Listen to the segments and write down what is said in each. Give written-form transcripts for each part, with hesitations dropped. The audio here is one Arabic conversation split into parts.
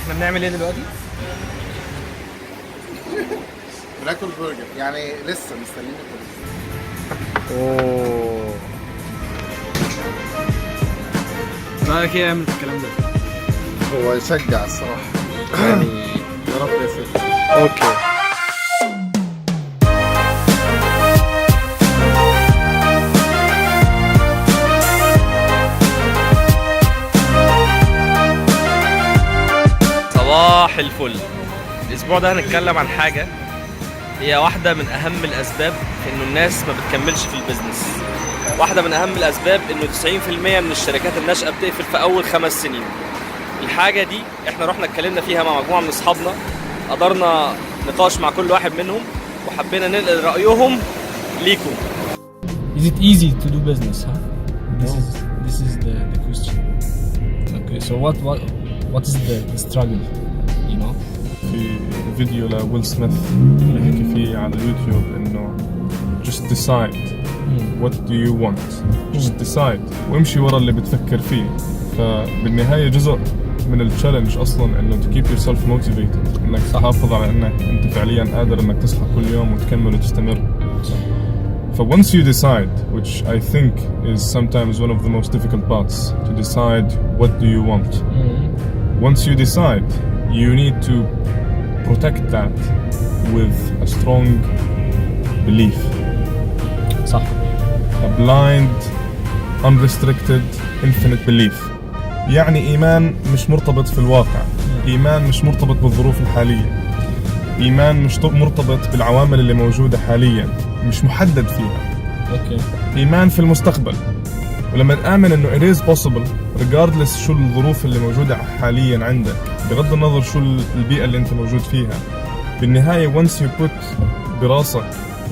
احنا بنعمل ايه دلوقتي؟ بناكل برجر، يعني لسه مستنيين البرجر. اوه رايك ايه يعمل الكلام ده؟ هو يشجع الصراحة يعني يا رب يا سيدي. اوكي. صباح الفل. الاسبوع ده هنتكلم عن حاجه هي واحده من اهم الاسباب في انه الناس ما بتكملش في البيزنس. واحده من اهم الاسباب انه 90% من الشركات الناشئه بتقفل في اول 5 سنين. الحاجه دي احنا رحنا اتكلمنا فيها مع مجموعه من اصحابنا، قدرنا نقاش مع كل واحد منهم وحبينا ننقل رايهم ليكم. Is it easy to do business, huh? This is the question. Okay, so what is the struggle, you know? في فيديو لويل سميث بيحكي فيه على اليوتيوب انه just decide what do you want, just decide وامشي ورا اللي بتفكر فيه. فبالنهاية جزء من التشالنج اصلا انه to keep yourself motivated، انك تحافظ على انك انت فعليا قادر انك تصحى كل يوم وتكمل وتستمر. ف once you decide, which I think is sometimes one of the most difficult parts, to decide what do you want. Once you decide, you need to protect that with a strong belief. صح. A blind, unrestricted, infinite belief. يعني إيمان مش مرتبط في الواقع، إيمان مش مرتبط بالظروف الحالية، إيمان مش مرتبط بالعوامل اللي موجودة حاليا، مش محدد فيها. Okay. إيمان في المستقبل. ولما تآمن إنه it is possible regardless شو الظروف اللي موجودة حاليا عندك، بغض النظر شو البيئة اللي أنت موجود فيها، بالنهاية once you put براسك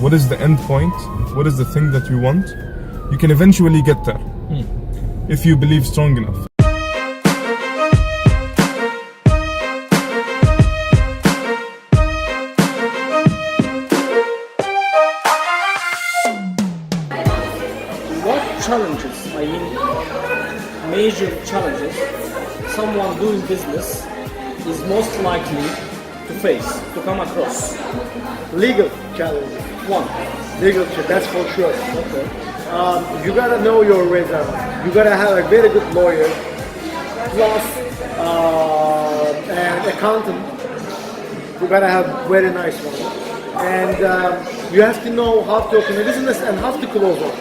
what is the end point, what is the thing that you want, you can eventually get there if you believe strong enough. What challenges, I mean major challenges, someone doing business is most likely to face, to come across? Legal challenges. One. Legal challenge, that's for sure. Okay. You gotta know your ways out. You gotta have a very good lawyer, plus an accountant. You gotta have very nice one, and you have to know how to open a business and how to close one.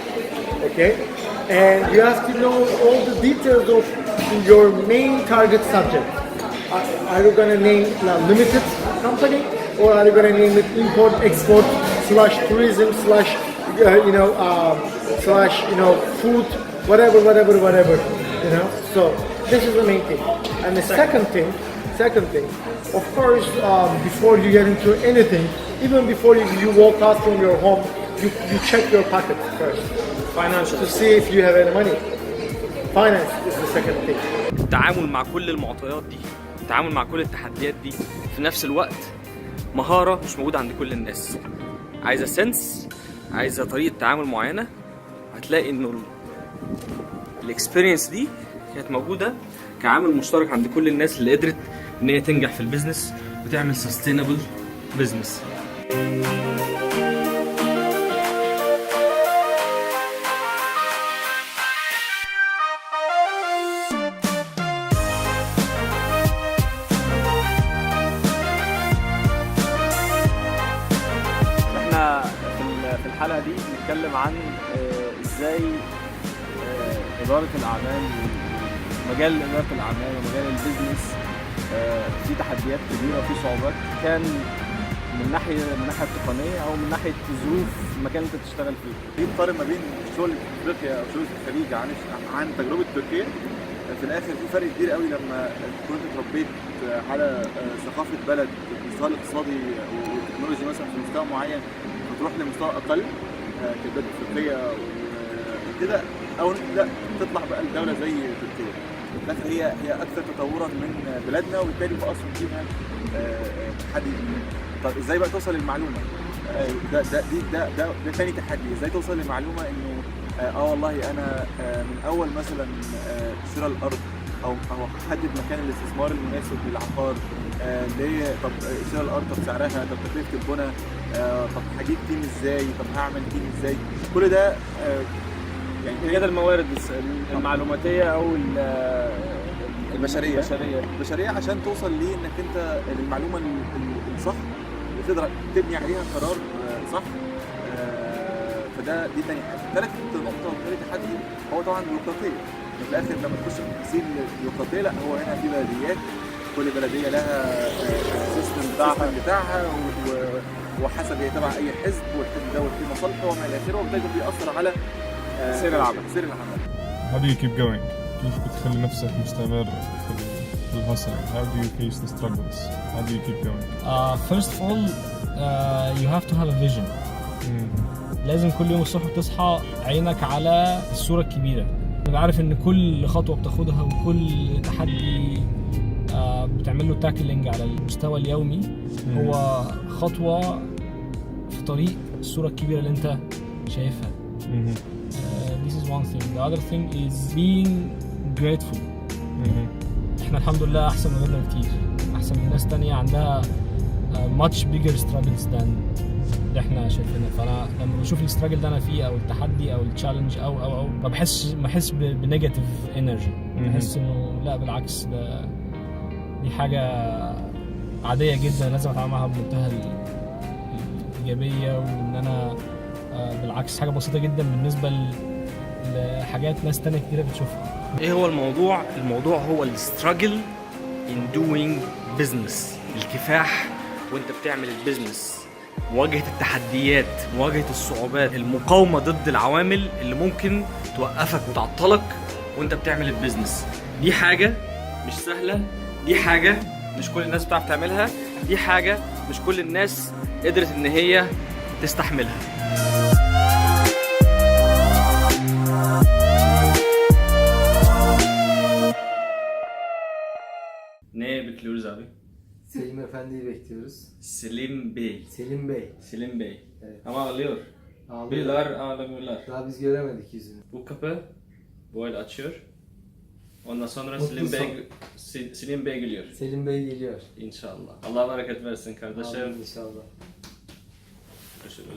Okay, and you have to know all the details of your main target subject. Are you gonna name a limited company, or are you gonna name it import export / tourism / food, whatever, So this is the main thing. And the second thing, of course, before you get into anything, even before you walk out from your home, you check your pocket first. Financial. To see if you have any money. Finance is the second thing. التعامل مع كل المعطيات دي، التعامل مع كل التحديات دي في نفس الوقت مهارة مش موجودة عند كل الناس. عايزة سنس، عايزة طريقة تعامل معينة. هتلاقي انه الاكسبيرينس دي كانت موجودة كعامل مشترك عند كل الناس اللي قدرت ان هي تنجح في البيزنس وتعمل سستينبل بيزنس. احنا في الحلقة دي بنتكلم عن ازاي إدارة الأعمال ومجال إدارة الأعمال ومجال البيزنس في تحديات كبيرة وفي صعوبات، كان من ناحية التقنية أو من ناحية ظروف المكان اللي أنت بتشتغل فيه. في فرق ما بين شغل في افريقيا او شغل في الخليج عن تجربه تركيا. في الاخر في فرق كبير قوي لما كنت اتربيت على ثقافه بلد المستوى الاقتصادي والتكنولوجي مثلا في مستوى معين، فتروح لمستوى اقل كبلاد افريقيه وكده، او لا تطلع بقى لدوله زي تركيا. في الاخر هي اكثر تطورا من بلادنا، وبالتالي هو اصلا فيها تحدي. طب ازاي بقى توصل للمعلومه؟ ده ثاني تحدي. ازاي توصل لمعلومه انه والله انا من اول مثلا شراء الارض او حدد مكان الاستثمار المناسب للعقار، ليه، طب شراء الارض، طب سعرها، طب تكلفه البنى، طب هجيب تيم ازاي، طب هعمل تيم ازاي، كل ده يعني هي ده الموارد المعلوماتيه او البشريه عشان توصل ليه انك انت المعلومه الصح اللي تقدر تبني عليها قرار صح. فده دي تاني حاجه. ثالث نقطه وثالث تحدي هو طبعا البيروقراطيه. في الاخر لما تخش في تفاصيل البيروقراطيه، لا هو هنا في بلديات، كل بلديه لها السيستم بتاعها وحسب هي تبع اي حزب، والحزب دوت فيه مصالحه وما الى اخره، وبالتالي بيأثر على سير العمل. How do you keep going؟ كيف بتخلي نفسك مستمر في الهاسل؟ How do you face the struggles؟ How do you keep going؟ First of all, you have to have a vision. لازم كل يوم الصبح تصحى عينك على الصورة الكبيرة. تبقى عارف ان كل خطوة بتاخدها وكل تحدي بتعمل له تاكلينج على المستوى اليومي هو خطوة في طريق الصورة الكبيرة اللي انت شايفها. This is one thing. The other thing is being grateful. احنا الحمد لله احسن من غيرنا بكتير، احسن من ناس تانية عندها much bigger struggles than اللي احنا شايفينها. فانا لما بشوف الستراجل ده انا فيه او التحدي او التشالنج او ما بحس بنيجاتيف انرجي. بحس انه لا بالعكس، دي حاجه عاديه جدا لازم اتعامل معاها بمنتهى الايجابيه، وان انا بالعكس حاجه بسيطه جدا بالنسبه لحاجات ناس تانية كتيره بتشوفها. ايه هو الموضوع؟ الموضوع هو الستراجل in doing business، الكفاح وانت بتعمل البيزنس، مواجهة التحديات، مواجهة الصعوبات، المقاومة ضد العوامل اللي ممكن توقفك وتعطلك وانت بتعمل البيزنس. دي حاجة مش سهلة، دي حاجة مش كل الناس بتعرف تعملها، دي حاجة مش كل الناس قدرت ان هي تستحملها. Ne bekliyoruz abi? Selim Efendi'yi bekliyoruz. Selim Bey. Selim Bey. Selim Bey. Evet. Ama ağlıyor. Ağlıyor. Beyler ağlamıyorlar. Daha biz göremedik yüzünü. Bu kapı böyle açıyor. Ondan sonra Mutlu Selim son. Bey, Selim Bey geliyor. Selim Bey geliyor. İnşallah. Allah bereket versin kardeşim. Amin inşallah. Görüşürüz.